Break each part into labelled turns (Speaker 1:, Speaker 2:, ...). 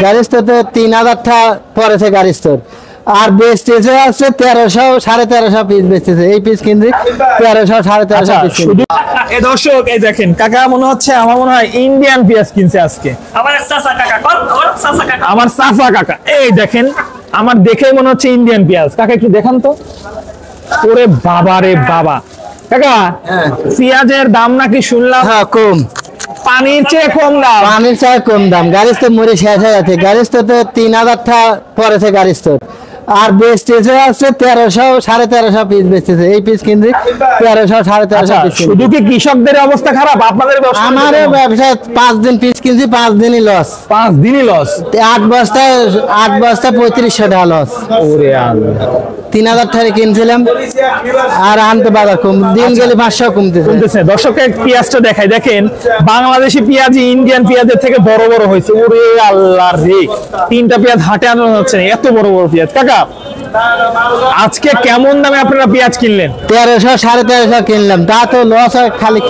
Speaker 1: গাড়ির স্তর 3000টা পড়েছে গাড়ির স্তর আর বেচতেছে আছে 1300 1350 পিস বেচতেছে। এই পিস কিনছি 1300 1350 পিস।
Speaker 2: এই দর্শক এই দেখেন কাকা মনে হচ্ছে আমার মনে হয় ইন্ডিয়ান পেঁয়াজ কিনছে আজকে। আমার চাচা কাকা এই দেখেন আমার দেখেই মনে হচ্ছে ইন্ডিয়ান পেঁয়াজ। কাকা একটু দেখান তো। ওরে বাবা রে বাবা কাকা পেঁয়াজের দাম নাকি শুনলাম
Speaker 1: হ্যাঁ কম,
Speaker 2: পানির চেয়ে কম দাম।
Speaker 1: পানির চেয়ে কম দাম। গাড়ির স্তর মরে শেষ হয়ে যাচ্ছে। গাড়ির স্তর 3000টা পড়েছে গাড়ির স্তর আর বেচতেছে আছে 1300 1350 পিস বেচতেছে। এই পিস কিনছি 1300 1350 পিস।
Speaker 2: শুধু কি কৃষকদের অবস্থা খারাপ? আপনাদের ব্যবসা?
Speaker 1: আমার ব্যবসা 5 দিন পিস কিনছি 5 দিনই লস।
Speaker 2: 5 দিনই লস।
Speaker 1: 8 বস্তা 3500 টাকা লস।
Speaker 2: ওরে আল্লাহ
Speaker 1: 3000 টাকা কিনছিলাম আর আনতে বাজার কম, দিন গেলে 500 কমতেছে।
Speaker 2: দর্শকের পেঁয়াজটা দেখাই দেখেন বাংলাদেশি পেঁয়াজ ইন্ডিয়ান পেঁয়াজের থেকে বড় বড় হয়েছে। ওরে আল্লাহ রে 3টা পেঁয়াজ হাটে আনানো হচ্ছে না, এত বড় বড় পেঁয়াজ। কাকা আজকে কেমন দামে আপনারা পেঁয়াজ কিনলেন?
Speaker 1: 1300 1350 কিনলাম, তা তো লস হয়, খালি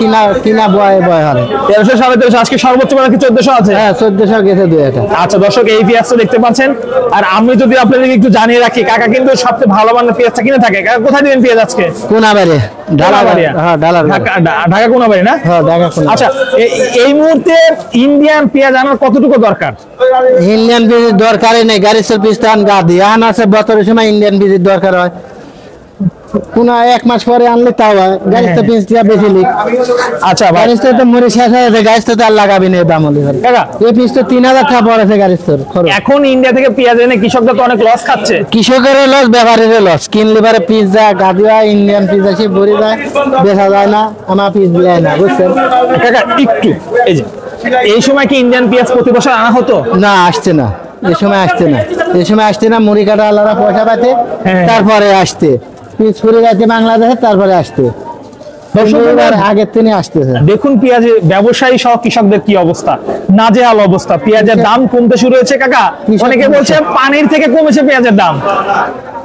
Speaker 1: কিনা বয় হয়।
Speaker 2: 1300 1350। আজকে সর্বোচ্চ মানে কি 1400 আছে?
Speaker 1: হ্যাঁ 1400 গেছে 2 টাকা।
Speaker 2: আচ্ছা দর্শক এই পেঁয়াজটা দেখতে পাচ্ছেন। আর আমি যদি আপনাদেরকে একটু জানিয়ে রাখি কাকা কিন্তু সবচেয়ে ভালো মানের পেঁয়াজটা কিনে থাকে। কাকা কোথায় দিবেন পেঁয়াজ আজকে?
Speaker 1: কোনাবাড়ি, ঢালাবাড়িয়া। হ্যাঁ
Speaker 2: ঢাকা কোনাবাড়ি না?
Speaker 1: হ্যাঁ ঢাকা কোনাবাড়ি।
Speaker 2: আচ্ছা এই মুহূর্তে ইন্ডিয়ান পেঁয়াজ আনার কতটুকু দরকার?
Speaker 1: ইন্ডিয়ান বীজের দরকারই নেই, গাড়ির সব পিস টান গা দিয়ে আন আছে। বছরের সময় ইন্ডিয়ান বীজের দরকার হয়, কোন 1 মাস পরে আনলে তাও হয়। গাড়ির তো পিস দিয়া বেশি লিখ।
Speaker 2: আচ্ছা
Speaker 1: গাড়ির তো মরে শেষ হয়ে গেছে, গাড়ির তো আর লাগাবি না দাম হলে।
Speaker 2: কাকা
Speaker 1: এই পিস তো 3000 টাকা পড়েছে গাড়ির তো।
Speaker 2: এখন ইন্ডিয়া থেকে পেঁয়াজ এনে কৃষকরা তো অনেক লস খাচ্ছে।
Speaker 1: কৃষকের লস, ব্যাপারীর লস। কিনলে পারে পিস যায় গাদিয়া, ইন্ডিয়ান পিস আসে ভরে যায়, বেচা যায় না, আমার পিস দেয় না, বুঝছেন
Speaker 2: কাকা? একটু এই যে এই সময় কি ইন্ডিয়ান পেঁয়াজ প্রতি বছর আনা হতো?
Speaker 1: না, আসছে না, এই সময় আসছে না। এই সময় আসছে না, মুড়ি কাটা আলাদা পয়সা পাতে তারপরে আসতে পিস ছুড়ে যাচ্ছে বাংলাদেশে, তারপরে আসতে আগের থেকে আসতেছে।
Speaker 2: দেখুন পেঁয়াজের ব্যবসায়ী সহ কৃষকদের কি অবস্থা, নাজেহাল অবস্থা। পেঁয়াজের দাম কমতে শুরু হয়েছে কাকা। অনেকে বলছে পানির থেকে কমেছে পেঁয়াজের দাম।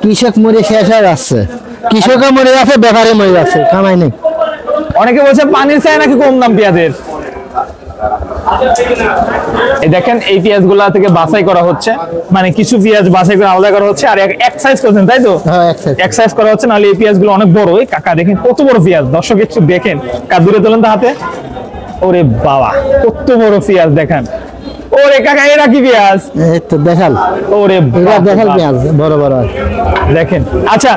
Speaker 1: কৃষক মরে শেষ হয়ে যাচ্ছে, কৃষকও মরে যাচ্ছে, ব্যাপারে মরে যাচ্ছে, কামাই নেই।
Speaker 2: অনেকে বলছে পানির চাই নাকি কম দাম পেঁয়াজের। এই দেখেন এই পেঁয়াজ গুলা থেকে বাছাই করা হচ্ছে, মানে কিছু পেঁয়াজ বাছাই করে আলাদা করা হচ্ছে আর এক সাইজ করছেন, তাই তো? এক সাইজ করা হচ্ছে, নাহলে এই পেঁয়াজ গুলো অনেক বড়। এই কাকা দেখেন কত বড় পেঁয়াজ। দর্শক একটু দেখেন, দূরে তোলেন তো হাতে। ওরে বাবা কত বড় পেঁয়াজ দেখেন। ওরে কাকা এরা কি পেঁয়াজ?
Speaker 1: এই তো দেখাল।
Speaker 2: ওরে
Speaker 1: দেখাল পেঁয়াজ বড় বড়
Speaker 2: দেখেন। আচ্ছা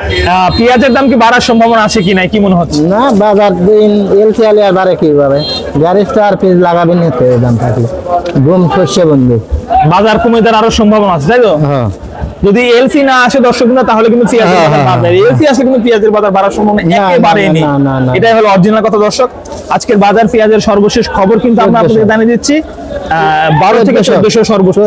Speaker 2: পেঁয়াজের দাম কি বাড়ার সম্ভাবনা আছে কি নাই, কি মনে হচ্ছে?
Speaker 1: না, বাজার দিন এলসি আলে আর বাড়ে কিভাবে? গাড়ির তো আর পিস লাগাবেন না তো, দাম থাকলে ঘুম শস্য বন্ধু।
Speaker 2: বাজার কমে দেওয়ার আরো সম্ভাবনা আছে, তাই তো?
Speaker 1: হ্যাঁ
Speaker 2: যদি এলসি না আসে দর্শক না, তাহলে কিন্তু পেঁয়াজের বাজার বাড়বে। এলসি আসলে কিন্তু পেঁয়াজের বাজার বাড়ার সম্ভাবনা একেবারে নেই। এটাই হলো অরিজিনাল কথা। দর্শক আজকের বাজার পেঁয়াজের সর্বশেষ খবর কিন্তু আমরা আপনাদের জানিয়ে দিচ্ছি। 12 থেকে 1400 সর্বোচ্চ।